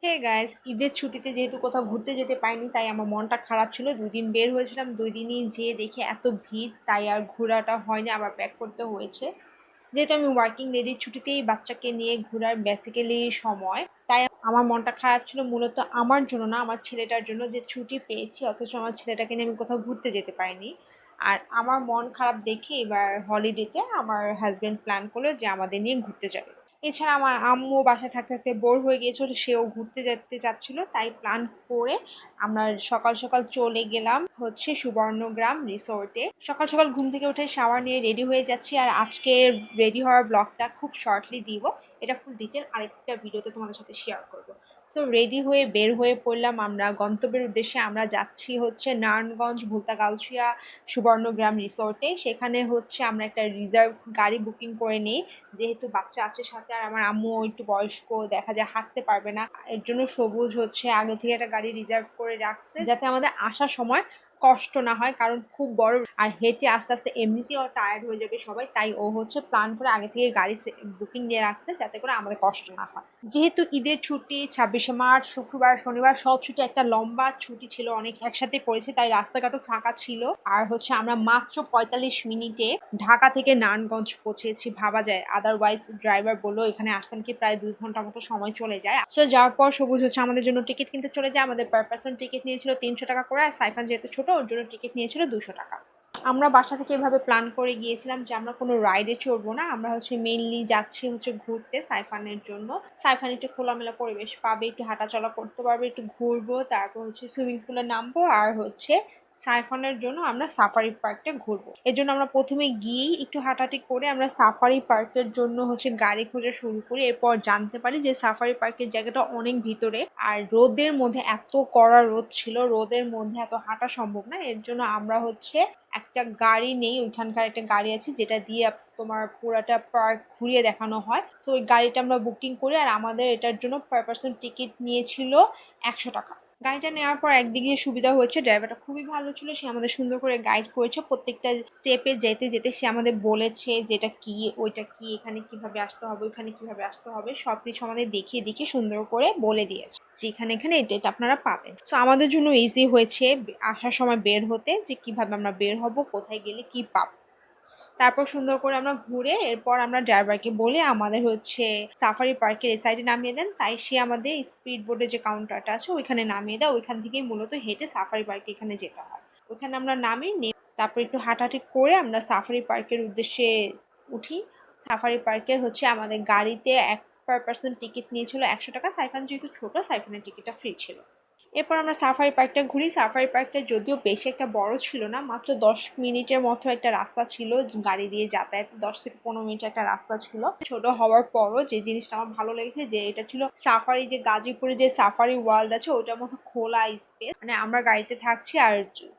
Hey guys, ঈদের ছুটিতে যেহেতু কোথাও ঘুরতে যেতে পাইনি তাই আমার মনটা খারাপ ছিল। 2 দিন বের হয়েছিলাম, 2 দিনই যেয়ে দেখে এত ভিড় তাই আর ঘোরাটা হয়নি, আবার ব্যাক করতে হয়েছে। যেহেতু আমি ওয়ার্কিং লেডি, ছুটিতেই বাচ্চাকে নিয়ে ঘোরার বেসিক্যালি সময়, তাই আমার মনটা খারাপ ছিল মূলত আমার জন্য না, আমার ছেলেটার জন্য, যে ছুটি পেয়েছি অথচ আমার ছেলেটাকে নিয়ে আমি কোথাও ঘুরতে যেতে পারিনি। আর আমার মন খারাপ দেখে এবার হলিডেতে আমার হাজবেন্ড প্ল্যান করলো যে আমাদের নিয়ে ঘুরতে যাবে। এছাড়া আমার আম্মু বাসায় থাকতে থাকতে বোর হয়ে গিয়েছিল, সেও ঘুরতে যেতে চাচ্ছিল, তাই প্ল্যান করে আমরা সকাল সকাল চলে গেলাম হচ্ছে সুবর্ণগ্রাম রিসোর্টে। সকাল সকাল ঘুম থেকে উঠে শাওয়ার নিয়ে রেডি হয়ে যাচ্ছি, আর আজকে রেডি হওয়ার ব্লগটা খুব শর্টলি দিব, এটা ফুল ডিটেল আরেকটা ভিডিওতে তোমাদের সাথে শেয়ার করব। সো রেডি হয়ে বের হয়ে পড়লাম আমরা গন্তব্যের উদ্দেশ্যে। আমরা যাচ্ছি হচ্ছে নারায়ণগঞ্জ ভুলতাগাউছিয়া সুবর্ণগ্রাম রিসোর্টে। সেখানে হচ্ছে আমরা একটা রিজার্ভ গাড়ি বুকিং করে নিই, যেহেতু বাচ্চা আছে সাথে, আর আমার আম্মু একটু বয়স্ক, দেখা যায় হাঁটতে পারবে না। এর জন্য সবুজ হচ্ছে আগে থেকে একটা গাড়ি রিজার্ভ করে রাখছে, যাতে আমাদের আসার সময় কষ্ট না হয়, কারণ খুব বড় আর হেঁটে আস্তে আস্তে এমনিতেও টায়ার্ড হয়ে যাবে সবাই, তাই ও হচ্ছে প্ল্যান করে আগে থেকে গাড়ি বুকিং দিয়ে রাখছে যাতে করে আমাদের কষ্ট না হয়। যেহেতু ঈদের ছুটি 26শে মার্চ শুক্রবার শনিবার সব ছুটি, একটা লম্বা ছুটি ছিল, অনেক একসাথে পড়েছে, তাই রাস্তাঘাটও ফাঁকা ছিল। আর হচ্ছে আমরা মাত্র 45 মিনিটে ঢাকা থেকে নারায়ণগঞ্জ পৌঁছেছি, ভাবা যায়। আদারওয়াইজ ড্রাইভার বললো এখানে আসতে কি প্রায় 2 ঘন্টার মতো সময় চলে যায়। সো যাওয়ার পর সবুজ হচ্ছে আমাদের জন্য টিকিট কিনতে চলে যায়। আমাদের পার পার্সন টিকিট নিয়েছিল 300 টাকা করে, আর সাইফান যেহেতু ছোট ওর জন্য টিকিট নিয়েছিল 200 টাকা। আমরা বাসা থেকে এভাবে প্ল্যান করে গিয়েছিলাম যে আমরা কোনো রাইডে চড়বো না, আমরা হচ্ছে মেইনলি যাচ্ছি হচ্ছে ঘুরতে সাইফানের জন্য। সাইফান একটু খোলামেলা পরিবেশ পাবে, একটু হাঁটাচলা করতে পারবে, একটু ঘুরবো, তারপর হচ্ছে সুইমিং পুলে নামবো, আর হচ্ছে সাইফানের জন্য আমরা সাফারি পার্কটা ঘুরবো। এর জন্য আমরা প্রথমে গিয়েই একটু হাঁটাহাঁটি করে আমরা সাফারি পার্কের জন্য হচ্ছে গাড়ি খোঁজা শুরু করি। এরপর জানতে পারি যে সাফারি পার্কের জায়গাটা অনেক ভিতরে, আর রোদের মধ্যে, এত কড়া রোদ ছিল, রোদের মধ্যে এত হাঁটা সম্ভব না। এর জন্য আমরা হচ্ছে একটা গাড়ি নেই, ওইখানকার একটা গাড়ি আছে যেটা দিয়ে তোমার পুরাটা পার্ক ঘুরিয়ে দেখানো হয়। সো ওই গাড়িটা আমরা বুকিং করি, আর আমাদের এটার জন্য পার পার্সন টিকিট নিয়েছিল 100 টাকা। গাড়িটা নেওয়ার পর একদিকে সুবিধা হয়েছে, ড্রাইভারটা খুবই ভালো ছিল, সে আমাদের সুন্দর করে গাইড করেছে। প্রত্যেকটা স্টেপে যেতে যেতে সে আমাদের বলেছে যেটা কি ওইটা কি, এখানে কিভাবে আসতে হবে, ওইখানে কিভাবে আসতে হবে, সবকিছু আমাদের দেখিয়ে দেখিয়ে সুন্দর করে বলে দিয়েছে যে এখানে এখানে এটা এটা আপনারা পাবেন। সো আমাদের জন্য ইজি হয়েছে আসার সময় বের হতে, যে কিভাবে আমরা বের হব, কোথায় গেলে কি পাবো। তারপর সুন্দর করে আমরা ঘুরে এরপর আমরা ড্রাইভারকে বলে আমাদের হচ্ছে সাফারি পার্কের এই সাইডে নামিয়ে দেন, তাই সে আমাদের স্পিড বোর্ডের যে কাউন্টারটা আছে ওইখানে নামিয়ে দেয়। ওইখান থেকেই মূলত হেঁটে সাফারি পার্কে এখানে যেতে হয়। ওইখানে আমরা নামি, তারপর একটু হাঁটাহাঁটি করে আমরা সাফারি পার্কের উদ্দেশ্যে উঠি। সাফারি পার্কের হচ্ছে আমাদের গাড়িতে এক পার পার্সন টিকিট নিয়েছিল 100 টাকা। সাইফান যেহেতু ছোট, সাইফানের টিকিটটা ফ্রি ছিল। এরপর আমরা সাফারি পার্কটা ঘুরি। সাফারি পার্কটা যদিও বেশি একটা বড় ছিল না, মাত্র 10 মিনিটের মতো একটা রাস্তা ছিল গাড়ি দিয়ে যাতায়াত, 10 থেকে 15 মিনিট একটা রাস্তা ছিল। ছোট হওয়ার পরও যে জিনিসটা আমার ভালো লেগেছে যে এটা ছিল সাফারি, যে গাজীপুরে যে সাফারি ওয়ার্ল্ড আছে ওটার মতো খোলা স্পেস, মানে আমরা গাড়িতে থাকছি আর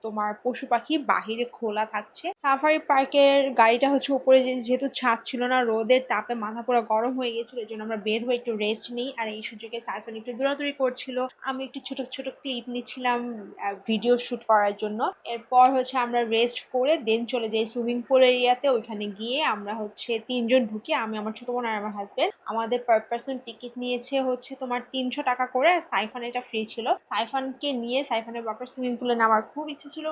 তোমার পশু পাখি বাহিরে খোলা থাকছে। সাফারি পার্কের গাড়িটা হচ্ছে উপরে যেহেতু ছাদ ছিল না, রোদের তাপে মাথা পুরো গরম হয়ে গেছিল, এই জন্য আমরা বের হয়ে একটু রেস্ট নিই। আর এই সুযোগে সাইফান একটু দৌড়াদৌড়ি করছিল, আমি একটু ছোট ছোট ক্লিপ নিচ্ছিলাম ভিডিও শুট করার জন্য। এরপর হচ্ছে আমরা রেস্ট করে দেন চলে যাই সুইমিং পুল এরিয়াতে। ওইখানে গিয়ে আমরা হচ্ছে 3জন ঢুকি, আমি, আমার ছোট বোন আর আমার হাজবেন্ড। আমাদের পার পার্সন টিকিট নিয়েছে হচ্ছে তোমার 300 টাকা করে, আর সাইফান এটা ফ্রি ছিল। সাইফানকে নিয়ে সাইফানের বাবার সুইমিং পুলে নামার খুব ইচ্ছে ছিল,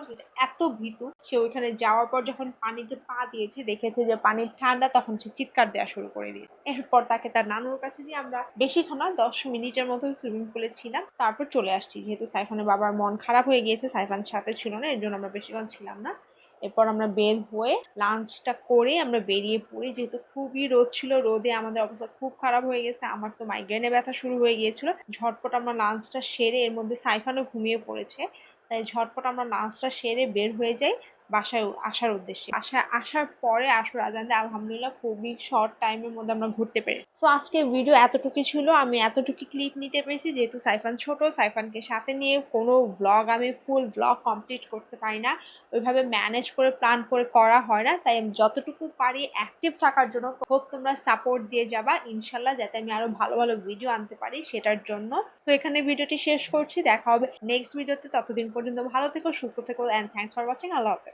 এত ভীতু সে ওইখানে যাওয়ার পর যখন পানিতে পা দিয়েছে, দেখেছে যে পানি ঠান্ডা, তখন সে চিৎকার দেওয়া শুরু করে দিয়েছে। এরপর তাকে তার নানুর কাছে দিয়ে আমরা বেশিক্ষণ না 10 মিনিটের মতো সুইমিং পুলে ছিলাম, তারপর চলে আসছি। যেহেতু সাইফানের বাবার মন খারাপ হয়ে গিয়েছে, সাইফান সাথে ছিল না, এর জন্য আমরা বেশিক্ষণ ছিলাম না। এরপর আমরা বের হয়ে লাঞ্চটা করে আমরা বেরিয়ে পড়ি, যেহেতু খুবই রোদ ছিল, রোদে আমাদের অবস্থা খুব খারাপ হয়ে গেছে, আমার তো মাইগ্রেনে ব্যথা শুরু হয়ে গিয়েছিল। ঝটপট আমরা লাঞ্চটা সেরে, এর মধ্যে সাইফানও ঘুমিয়ে পড়েছে, তাই ঝটপট আমরা লাঞ্চটা সেরে বের হয়ে যাই বাসায় আসার উদ্দেশ্যে। বাসায় আসার পরে আসর আজান দেয়, আলহামদুলিল্লাহ খুবই শর্ট টাইমের মধ্যে আমরা ঘুরতে পেরেছি। সো আজকে ভিডিও এতটুকু ছিল, আমি এতটুকু ক্লিপ নিতে পেরেছি, যেহেতু সাইফান ছোট, সাইফানকে সাথে নিয়ে কোনো ভ্লগ, আমি ফুল ভ্লগ কমপ্লিট করতে পারি না, ওইভাবে ম্যানেজ করে প্ল্যান করে করা হয় না, তাই আমি যতটুকু পারি অ্যাক্টিভ থাকার জন্য হোপ তোমরা সাপোর্ট দিয়ে যাবা ইনশাল্লাহ, যাতে আমি আরো ভালো ভালো ভিডিও আনতে পারি সেটার জন্য। সো এখানে ভিডিওটি শেষ করছি, দেখা হবে নেক্সট ভিডিওতে। ততদিন পর্যন্ত ভালো থেকো, সুস্থ থেকো, অ্যান্ড থ্যাংকস ফর ওয়াচিং। আল্লাহ হাফেজ।